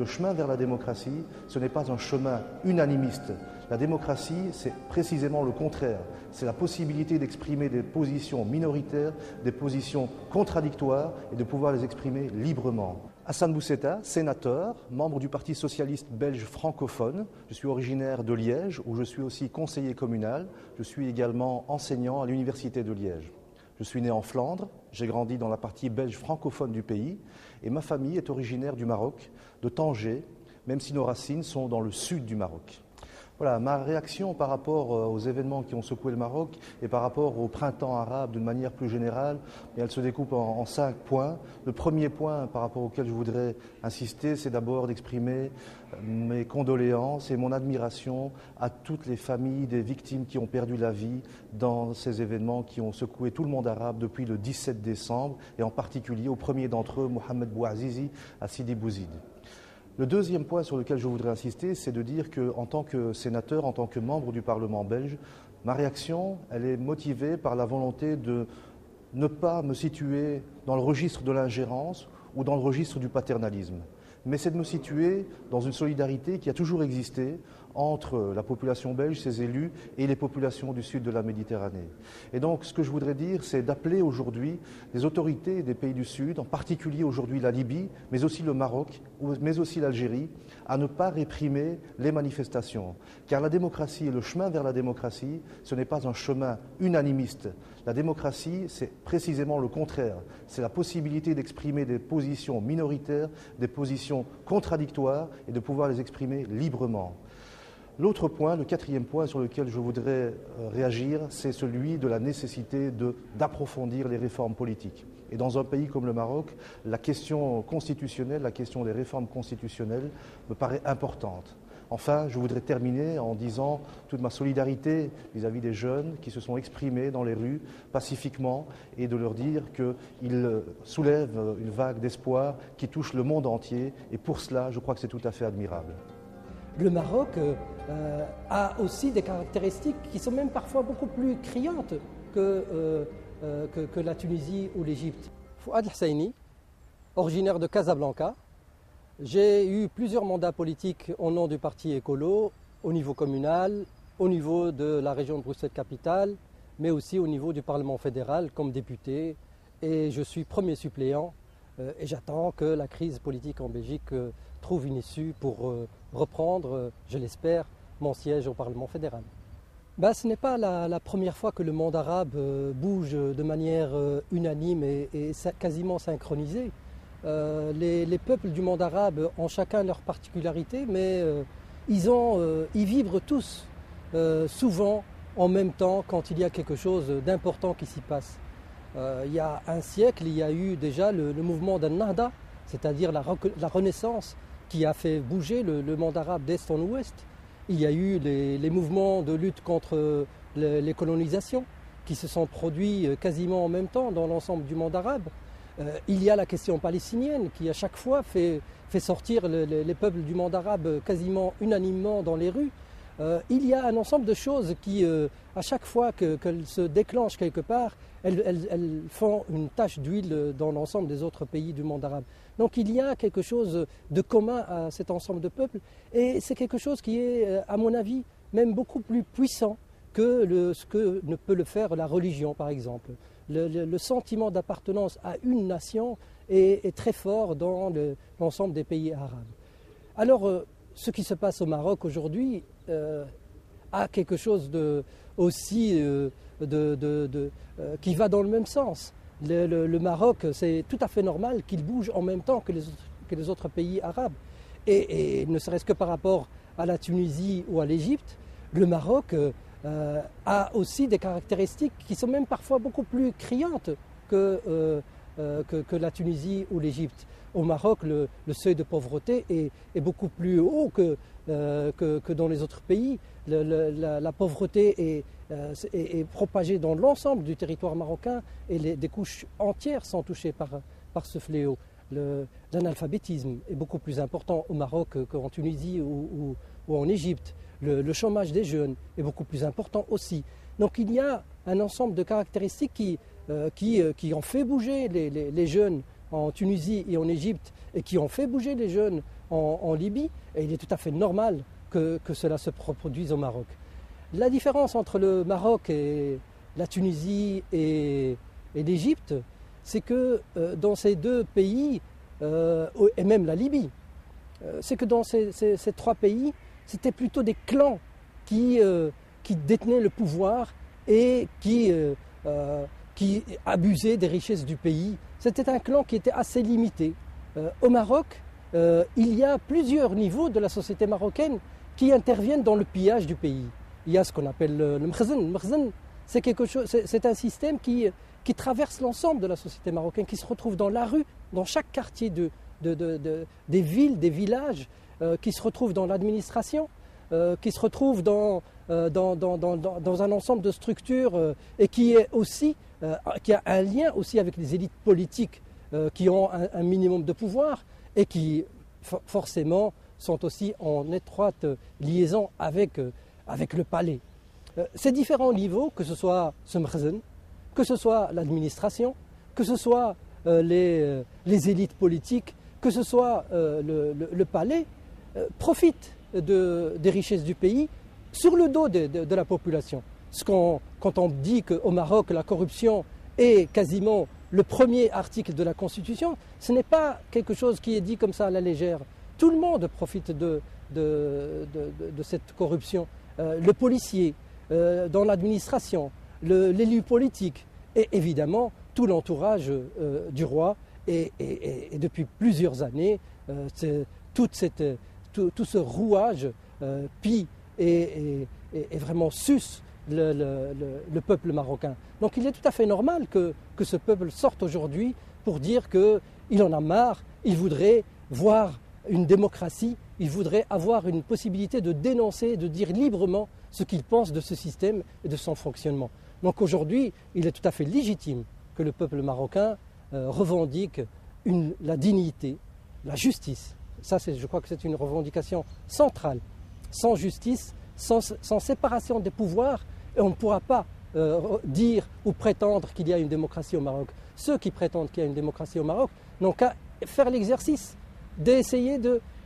le chemin vers la démocratie, ce n'est pas un chemin unanimiste. La démocratie, c'est précisément le contraire. C'est la possibilité d'exprimer des positions minoritaires, des positions contradictoires et de pouvoir les exprimer librement. Hassan Bousseta, sénateur, membre du Parti socialiste belge francophone. Je suis originaire de Liège, où je suis aussi conseiller communal. Je suis également enseignant à l'Université de Liège. Je suis né en Flandre, j'ai grandi dans la partie belge francophone du pays et ma famille est originaire du Maroc, de Tanger, même si nos racines sont dans le sud du Maroc. Voilà, ma réaction par rapport aux événements qui ont secoué le Maroc et par rapport au printemps arabe d'une manière plus générale, elle se découpe en 5 points. Le premier point par rapport auquel je voudrais insister, c'est d'abord d'exprimer mes condoléances et mon admiration à toutes les familles des victimes qui ont perdu la vie dans ces événements qui ont secoué tout le monde arabe depuis le 17 décembre et en particulier au premier d'entre eux, Mohamed Bouazizi à Sidi Bouzid. Le deuxième point sur lequel je voudrais insister, c'est de dire qu'en tant que sénateur, en tant que membre du Parlement belge, ma réaction, elle est motivée par la volonté de ne pas me situer dans le registre de l'ingérence ou dans le registre du paternalisme. Mais c'est de me situer dans une solidarité qui a toujours existé entre la population belge, ses élus, et les populations du sud de la Méditerranée. Et donc, ce que je voudrais dire, c'est d'appeler aujourd'hui les autorités des pays du Sud, en particulier aujourd'hui la Libye, mais aussi le Maroc, mais aussi l'Algérie, à ne pas réprimer les manifestations. Car la démocratie et le chemin vers la démocratie, ce n'est pas un chemin unanimiste. La démocratie, c'est précisément le contraire. C'est la possibilité d'exprimer des positions minoritaires, des positions contradictoires et de pouvoir les exprimer librement. L'autre point, le quatrième point sur lequel je voudrais réagir, c'est celui de la nécessité d'approfondir les réformes politiques. Et dans un pays comme le Maroc, la question constitutionnelle, la question des réformes constitutionnelles me paraît importante. Enfin, je voudrais terminer en disant toute ma solidarité vis-à-vis des jeunes qui se sont exprimés dans les rues pacifiquement et de leur dire qu'ils soulèvent une vague d'espoir qui touche le monde entier. Et pour cela, je crois que c'est tout à fait admirable. Le Maroc a aussi des caractéristiques qui sont même parfois beaucoup plus criantes que la Tunisie ou l'Égypte. Fouad El-Husseini, originaire de Casablanca, j'ai eu plusieurs mandats politiques au nom du parti écolo, au niveau communal, au niveau de la région de Bruxelles-Capitale, mais aussi au niveau du Parlement fédéral comme député. Et je suis premier suppléant et j'attends que la crise politique en Belgique trouve une issue pour reprendre, je l'espère, mon siège au Parlement fédéral. Ce n'est pas la première fois que le monde arabe bouge de manière unanime et quasiment synchronisée. Les peuples du monde arabe ont chacun leur particularité, mais ils vibrent tous, souvent en même temps quand il y a quelque chose d'important qui s'y passe. Il y a un siècle, il y a eu déjà le mouvement d'Al-Nahda, c'est-à-dire la Renaissance, qui a fait bouger le monde arabe d'est en ouest. Il y a eu les mouvements de lutte contre les colonisations qui se sont produits quasiment en même temps dans l'ensemble du monde arabe. Il y a la question palestinienne qui à chaque fois fait sortir les peuples du monde arabe quasiment unanimement dans les rues. Il y a un ensemble de choses qui, à chaque fois qu'elles se déclenchent quelque part, elles font une tache d'huile dans l'ensemble des autres pays du monde arabe. Donc il y a quelque chose de commun à cet ensemble de peuples et c'est quelque chose qui est, à mon avis, même beaucoup plus puissant que ce que ne peut le faire la religion, par exemple. Le sentiment d'appartenance à une nation est très fort dans l'ensemble des pays arabes. Alors, ce qui se passe au Maroc aujourd'hui a quelque chose qui va dans le même sens. Le Maroc, c'est tout à fait normal qu'il bouge en même temps que les autres pays arabes. Et ne serait-ce que par rapport à la Tunisie ou à l'Égypte, le Maroc a aussi des caractéristiques qui sont même parfois beaucoup plus criantes que la Tunisie ou l'Égypte. Au Maroc, le seuil de pauvreté est beaucoup plus haut que dans les autres pays. La pauvreté est propagée dans l'ensemble du territoire marocain et des couches entières sont touchées par ce fléau. L'analphabétisme est beaucoup plus important au Maroc qu'en Tunisie ou en Égypte. Le chômage des jeunes est beaucoup plus important aussi. Donc il y a un ensemble de caractéristiques qui ont fait bouger les jeunes en Tunisie et en Égypte et qui ont fait bouger les jeunes en Libye, et il est tout à fait normal que cela se reproduise au Maroc. La différence entre le Maroc et la Tunisie et l'Égypte, c'est que dans ces deux pays, et même la Libye, c'est que dans ces trois pays, c'était plutôt des clans qui détenaient le pouvoir et qui abusaient des richesses du pays. C'était un clan qui était assez limité. Au Maroc, il y a plusieurs niveaux de la société marocaine qui interviennent dans le pillage du pays. Il y a ce qu'on appelle le mkhzen. Le mkhzen, c'est un système qui traverse l'ensemble de la société marocaine, qui se retrouve dans la rue, dans chaque quartier des villes, des villages, qui se retrouve dans l'administration, qui se retrouve dans un ensemble de structures et qui a un lien aussi avec les élites politiques qui ont un minimum de pouvoir et qui forcément sont aussi en étroite liaison avec le palais. Ces différents niveaux, que ce soit ce mkhzen, que ce soit l'administration, que ce soit les élites politiques, que ce soit le palais, profitent des richesses du pays sur le dos de la population. Quand on dit qu'au Maroc, la corruption est quasiment le premier article de la Constitution, ce n'est pas quelque chose qui est dit comme ça à la légère. Tout le monde profite de cette corruption. Le policier, dans l'administration, l'élu politique et évidemment tout l'entourage du roi. Et depuis plusieurs années, tout ce rouage pille et vraiment suce le peuple marocain. Donc il est tout à fait normal que ce peuple sorte aujourd'hui pour dire qu'il en a marre, il voudrait voir une démocratie, il voudrait avoir une possibilité de dénoncer, de dire librement ce qu'il pense de ce système et de son fonctionnement. Donc aujourd'hui, il est tout à fait légitime que le peuple marocain revendique la dignité, la justice. Ça, je crois que c'est une revendication centrale. Sans justice, sans séparation des pouvoirs, on ne pourra pas dire ou prétendre qu'il y a une démocratie au Maroc. Ceux qui prétendent qu'il y a une démocratie au Maroc n'ont qu'à faire l'exercice d'essayer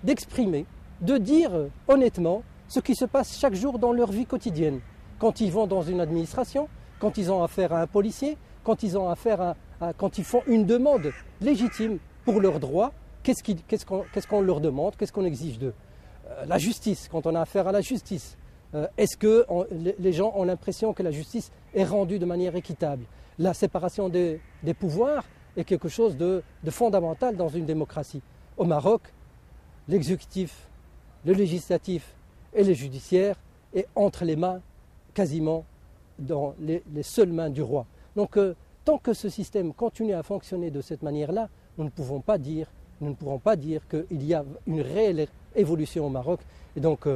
d'exprimer, de dire honnêtement ce qui se passe chaque jour dans leur vie quotidienne. Quand ils vont dans une administration, quand ils ont affaire à un policier, quand ils font une demande légitime pour leurs droits, qu'est-ce qu'on leur demande, qu'est-ce qu'on exige d'eux? La justice, quand on a affaire à la justice, est-ce que les gens ont l'impression que la justice est rendue de manière équitable? La séparation des pouvoirs est quelque chose de fondamental dans une démocratie. Au Maroc, l'exécutif, le législatif et le judiciaire est entre les mains, quasiment dans les seules mains du roi. Donc tant que ce système continue à fonctionner de cette manière-là, nous ne pourrons pas dire qu'il y a une réelle évolution au Maroc. Et donc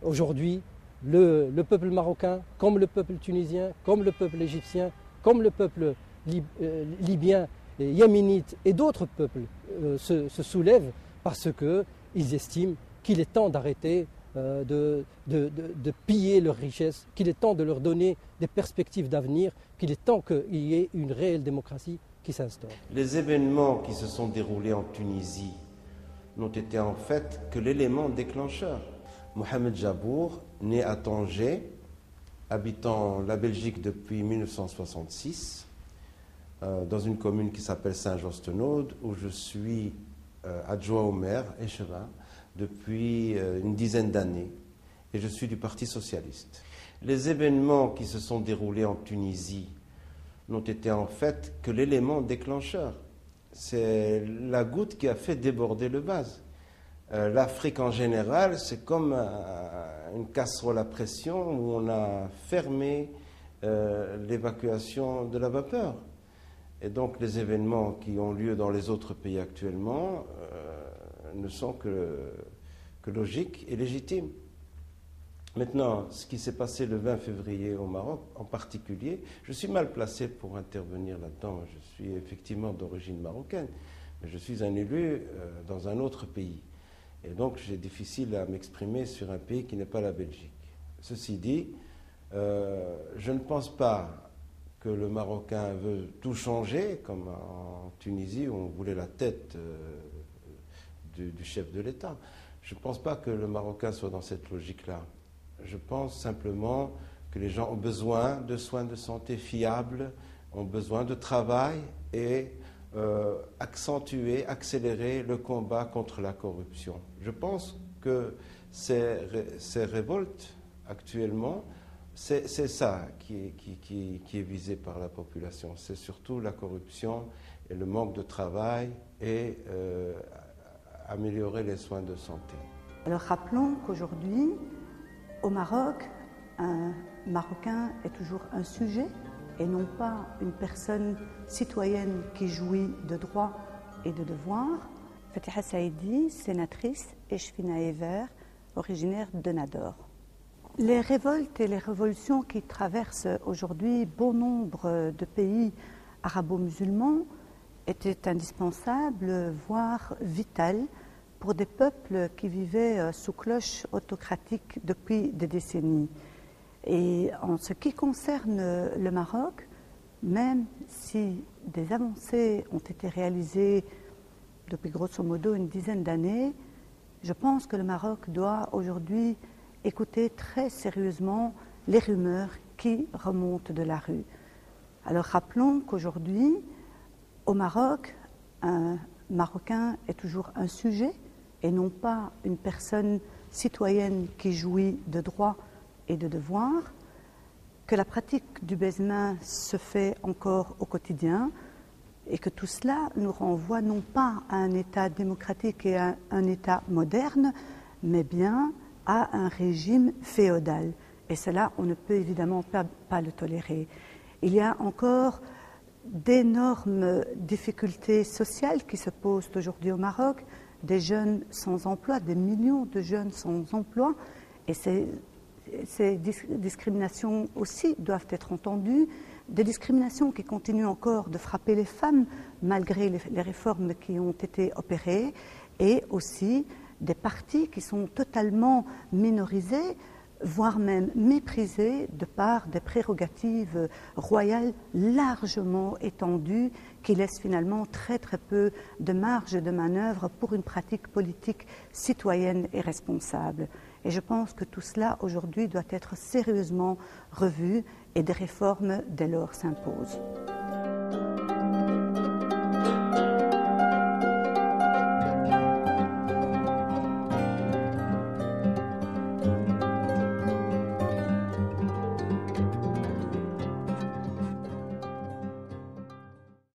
aujourd'hui, le peuple marocain, comme le peuple tunisien, comme le peuple égyptien, comme le peuple libyen, et yéménite et d'autres peuples se soulèvent parce qu'ils estiment qu'il est temps d'arrêter de piller leurs richesses, qu'il est temps de leur donner des perspectives d'avenir, qu'il est temps qu'il y ait une réelle démocratie qui s'instaure. Les événements qui se sont déroulés en Tunisie n'ont été en fait que l'élément déclencheur. Mohamed Jabour, né à Tanger, habitant la Belgique depuis 1966, dans une commune qui s'appelle Saint-Jostenode, où je suis adjoint au maire, échevin, depuis une dizaine d'années, et je suis du Parti socialiste. Les événements qui se sont déroulés en Tunisie n'ont été en fait que l'élément déclencheur. C'est la goutte qui a fait déborder le vase. L'Afrique en général, c'est comme une casserole à pression où on a fermé l'évacuation de la vapeur. Et donc les événements qui ont lieu dans les autres pays actuellement ne sont que logiques et légitimes. Maintenant, ce qui s'est passé le 20 février au Maroc en particulier, je suis mal placé pour intervenir là-dedans. Je suis effectivement d'origine marocaine, mais je suis un élu dans un autre pays. Et donc, c'est difficile à m'exprimer sur un pays qui n'est pas la Belgique. Ceci dit, je ne pense pas que le Marocain veut tout changer, comme en Tunisie où on voulait la tête du chef de l'État. Je ne pense pas que le Marocain soit dans cette logique-là. Je pense simplement que les gens ont besoin de soins de santé fiables, ont besoin de travail et accentuer, accélérer le combat contre la corruption. Je pense que ces révoltes actuellement, c'est ça qui est visé par la population. C'est surtout la corruption et le manque de travail et améliorer les soins de santé. Alors rappelons qu'aujourd'hui, au Maroc, un Marocain est toujours un sujet et non pas une personne citoyenne qui jouit de droits et de devoirs. Fatiha Saïdi, sénatrice, Echfina Ever, originaire de Nador. Les révoltes et les révolutions qui traversent aujourd'hui bon nombre de pays arabo-musulmans étaient indispensables, voire vitales, pour des peuples qui vivaient sous cloche autocratique depuis des décennies. Et en ce qui concerne le Maroc, même si des avancées ont été réalisées depuis grosso modo une dizaine d'années, je pense que le Maroc doit aujourd'hui écouter très sérieusement les rumeurs qui remontent de la rue. Alors rappelons qu'aujourd'hui, au Maroc, un Marocain est toujours un sujet et non pas une personne citoyenne qui jouit de droits et de devoirs, que la pratique du baise-main se fait encore au quotidien et que tout cela nous renvoie non pas à un État démocratique et à un État moderne, mais bien à un régime féodal. Et cela, on ne peut évidemment pas le tolérer. Il y a encore d'énormes difficultés sociales qui se posent aujourd'hui au Maroc, des jeunes sans emploi, des millions de jeunes sans emploi, et ces discriminations aussi doivent être entendues, des discriminations qui continuent encore de frapper les femmes malgré les réformes qui ont été opérées, et aussi des partis qui sont totalement minorisés, voire même méprisés de par des prérogatives royales largement étendues qui laissent finalement très très peu de marge de manœuvre pour une pratique politique citoyenne et responsable. Et je pense que tout cela aujourd'hui doit être sérieusement revu et des réformes dès lors s'imposent.